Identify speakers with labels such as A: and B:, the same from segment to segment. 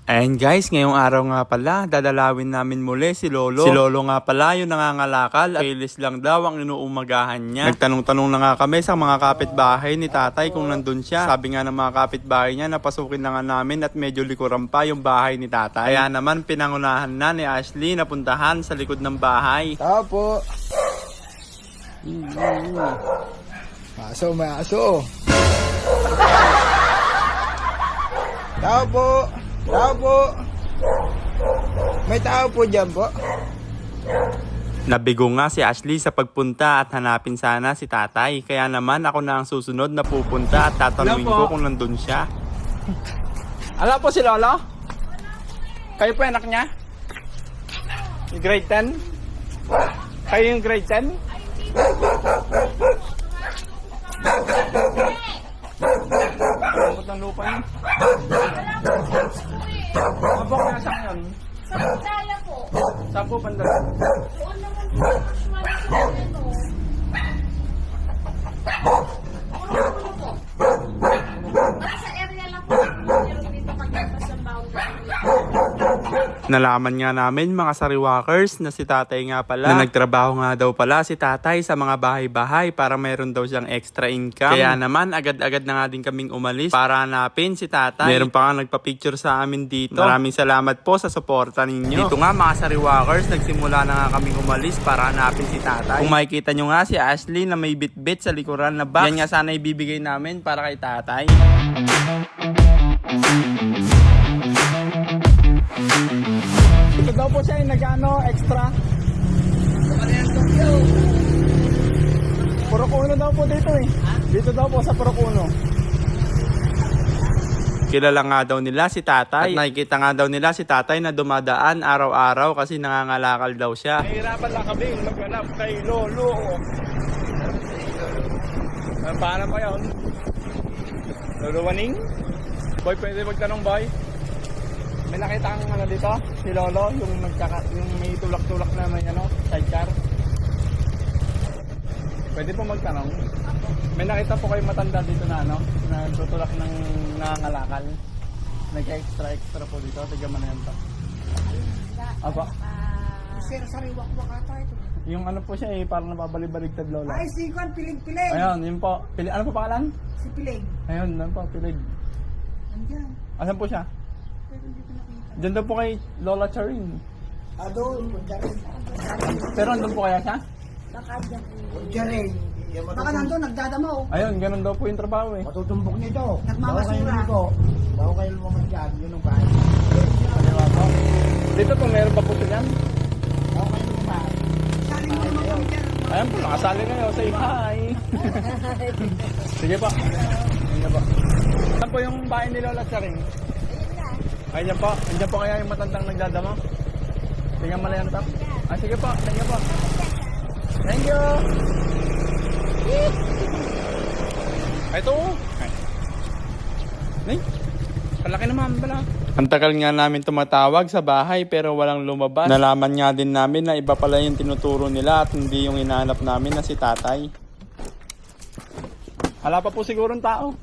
A: And guys, ngayong araw nga pala, dadalawin namin muli si Lolo. Si Lolo nga pala yung nangangalakal at ilis lang daw ang inuumagahan niya. Nagtanong-tanong na nga kami sa mga kapitbahay ni tatay kung nandun siya. Sabi nga ng mga kapitbahay niya, napasukin na nga namin at medyo likuran pa yung bahay ni tatay. Kaya naman pinangunahan na ni Ashley na puntahan sa likod ng bahay.
B: Tao po. Maso, maso. Tao po. Tao po. May tao po dyan po.
A: Nabigo nga si Ashley sa pagpunta at hanapin sana si tatay. Kaya naman ako na ang susunod na pupunta at tatanungin ko kung nandun siya.
C: Alam po si Lolo? Kayo po anak niya? Yung grade 10? Kayo yung grade 10? Lambot ng lupa niyo. Ano po kaya sa ngayon?
D: Sa Pagdaya po.
C: Saan po banda?
D: Doon naman po. Ano? Puno-puno po. Nasa area lang po. Pero dito pagkakas ng boundary.
A: Nalaman nga namin mga sariwakers na si tatay nga pala na nagtrabaho nga daw pala si tatay sa mga bahay-bahay para mayroon daw siyang extra income. Kaya naman agad-agad na nga din kaming umalis para hanapin si tatay. Meron pa nga nagpa-picture sa amin dito. Maraming salamat po sa suporta ninyo. Dito nga mga sariwakers, nagsimula na nga kaming umalis para hanapin si tatay. Kung makikita nyo nga si Ashley na may bit-bit sa likuran na box, yan nga sana ibibigay namin para kay tatay.
C: Ito daw po siya yung nag-ano, extra. Purukuno daw po dito eh. Dito daw po sa Purukuno.
A: Kilala nga daw nila si tatay at nakikita nga daw nila si tatay na dumadaan araw-araw kasi nangangalakal daw siya.
C: Nahihirapan lang kami maghanap kay Lolo. Paano pa yun? Lolo Waning? Boy, pwede magtanong boy? May nakita kang ano dito? Si Lolo, yung may tulak-tulak na may ano, sidecar. Pwede po magtanong. May nakita po kayo matanda dito na ano, na tutulak ng nangangalakal. Nag-extra po dito. Tignan mo na yan pa. Apa?
E: Sir, sariwak-wak ata ito.
C: Yung ano po siya eh, parang nababalig-baligtad Lola.
E: Ay, si Juan, pilig-pilig.
C: Ayun, yun po. Ano po pangalan?
E: Si Pilig.
C: Ayun, ano po, pilig.
E: Andiyan.
C: Asan po siya?
E: Pero hindi ko nakita.
C: Diyan daw po kay Lola Charing.
E: Doon.
C: Pero andun po kaya siya?
E: Baka dyan. Diyan. Baka nandun, nagdadamaw.
C: Ayun, ganun daw po yung trabaho eh.
B: Matutumbok nito.
E: Nagmamasura.
B: Bago kayo lumamag dyan, yun ang bahay.
C: Kaliwa po. Dito po, meron pa po siya dyan.
B: Bago kayo lumamag.
E: Sali mo naman kami dyan.
C: Ayun po, nakasali ngayon. Say hi! Sige po. Ayun po. Saan po yung bahay ni Lola Charing? Ayun po. Andiyan po kaya yung matandang nagdadama? Tingnan mo na yan, tap. Sige po. Thank you po. Thank you! Ito. Ay, kalaki naman pala.
A: Ang tagal nga namin tumatawag sa bahay pero walang lumabas. Nalaman nga din namin na iba pala yung tinuturo nila at hindi yung hinahanap namin na si tatay.
C: Hala pa po sigurong tao.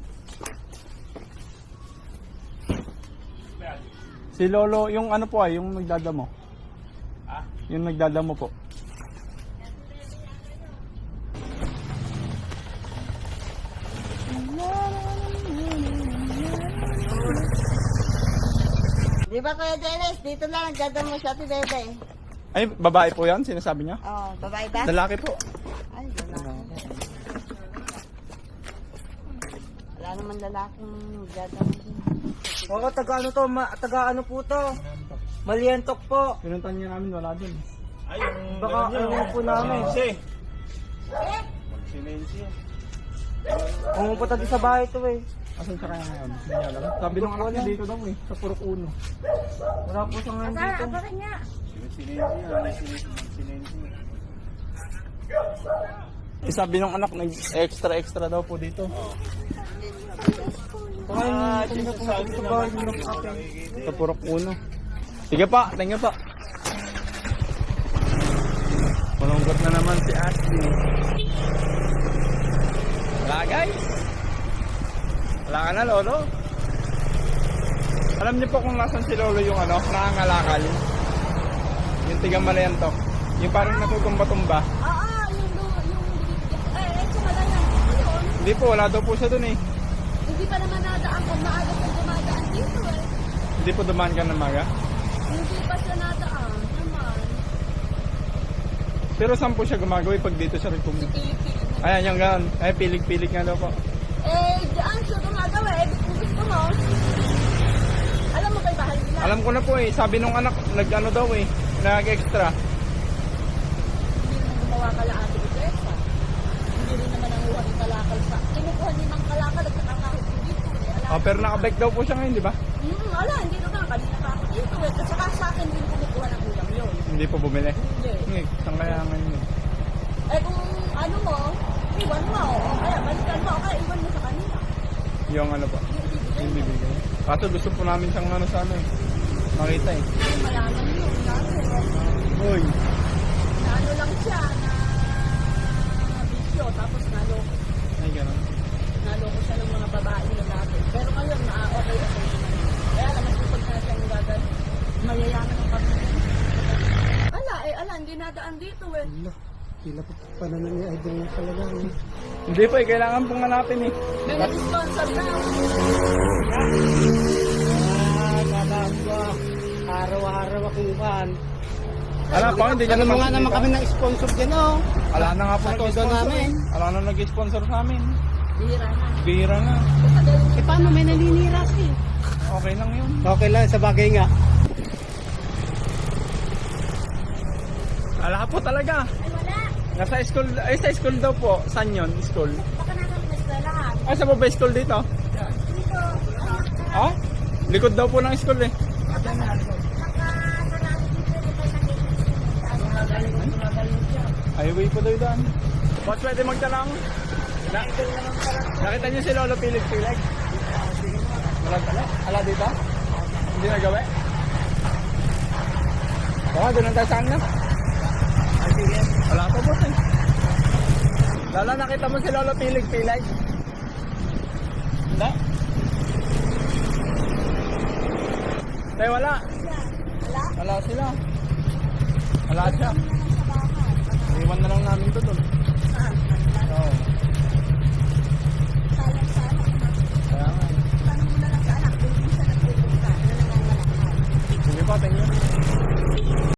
C: Si Lolo, yung ano po ay, yung nagdadamo. Yung nagdadamo po.
F: Di ba Kuya Dennis, dito lang nagdadamo siya si Bebe.
C: Ay, babae po yan, sinasabi niya?
F: Oh, babae ba?
C: Lalaki po.
F: Ay, lalaki. Wala naman lalaking nagdadamo din.
E: Oo, taga ano to, taga ano po to. Malientok po.
C: Pinuntan niya namin, wala din.
E: Baka ano po namin. Pumupunta din sa bahay to eh.
C: Asan siya kaya ngayon? Hindi niya alam. Sabi nung anak niya dito daw eh, sa Purukuno.
E: Wala po sa ngayon dito.
D: Abakan niya.
C: Sabi nung anak, nag-extra daw po dito.
E: Ngayon, pumupunta sa bahay nila po atin.
C: Sa Purukuno. Sige pa, tingnan pa. Malungkot na naman si Ashley. Wala guys. Wala ka na, Lolo. Alam niyo po kung nasan si Lolo yung ano, nangangalakal? Yung tigang Malayantok. Yung parang natutumba-tumba.
D: Sa Malayan. Ayun.
C: Hindi po, wala daw po siya dun eh.
D: Hindi pa naman nadaan kung maaga pa dumadaan dito eh.
C: Hindi po dumaan ka ng maga.
D: Hindi pa siya nadaan naman.
C: Pero saan po siya gumagawa pag dito siya rin
D: Si Pilit-pilit na.
C: Ayan, yung gano'n. Ay, pilig-pilig nga daw po.
D: Diyan siya gumagawa eh. Kung gusto mo. Alam mo kay bahay nila.
C: Alam ko na po eh, sabi nung anak, nag-ano daw eh, nag-extra.
D: Hindi naman gumawa ka lang ate Iglesia. Hindi rin naman nanguha ng kalakal sa. Kinukuha din ng kalakal at nakakahit ko dito eh.
C: Oh, pero nakabike daw po siya ngayon, di ba?
D: Hindi naman. Kanina pa ako dito eh. At saka sa akin din kumukuha ng ulam yun.
C: Hindi po bumili.
D: Hindi.
C: Hindi, saan kaya ngayon eh?
D: Eh kung ano mo, iwan mo. O kaya balikan mo. O kaya iwan mo sa kanila.
C: Yung ano po,
D: Yung
C: yung bibigay. Kaso gusto po namin siyang ano sa ano eh, makita eh.
D: Ay, malaman mo.
C: Uy,
D: Na ano lang siya na bisyo. Tapos naloko.
C: ay gano'n.
D: Naloko siya ng mga babae na dati. Pero ngayon, okay naman. Kaya alam, masipag na siyang gagal. Mayayaman ang pamilya. Hindi nadaan dito eh.
B: Kila pa pananan ni Idol na talaga.
C: Hindi po eh, kailangan pong hanapin eh.
D: May nag-sponsor na.
E: Kalamba. Araw-araw akong van.
C: Ala pa, hindi niya
B: Alam mo nga
C: naman
B: naman kami ng sponsor dyan oh.
C: Ala na nga po
B: Sa todo
C: nag-sponsor
B: namin.
C: eh. Ala na nag-sponsor sa amin.
D: Bihira na.
C: Bihira na.
B: Eh paano may naninira siya?
C: Okay lang yun.
B: Okay lang, sa bagay nga.
C: Ala po talaga.
D: Ay, wala.
C: Nasa school, ay sa school daw po. Saan yun? School?
D: Baka nasa eskwelahan.
C: Ay, sa ba school dito?
D: Dito.
C: Ha? Likod daw po ng school eh. Highway po daw daan. Boss, pwede magtanong? Nakita niyo si Lolo Pilig-Pilig? Ala dito? Hindi nagawa? Oo, doon ang tayo saan na? Wala pa boss eh. Lalo, nakita mo si Lolo Pilig-Pilig? Hindi? Tayo wala. Wala sila. Wala siya.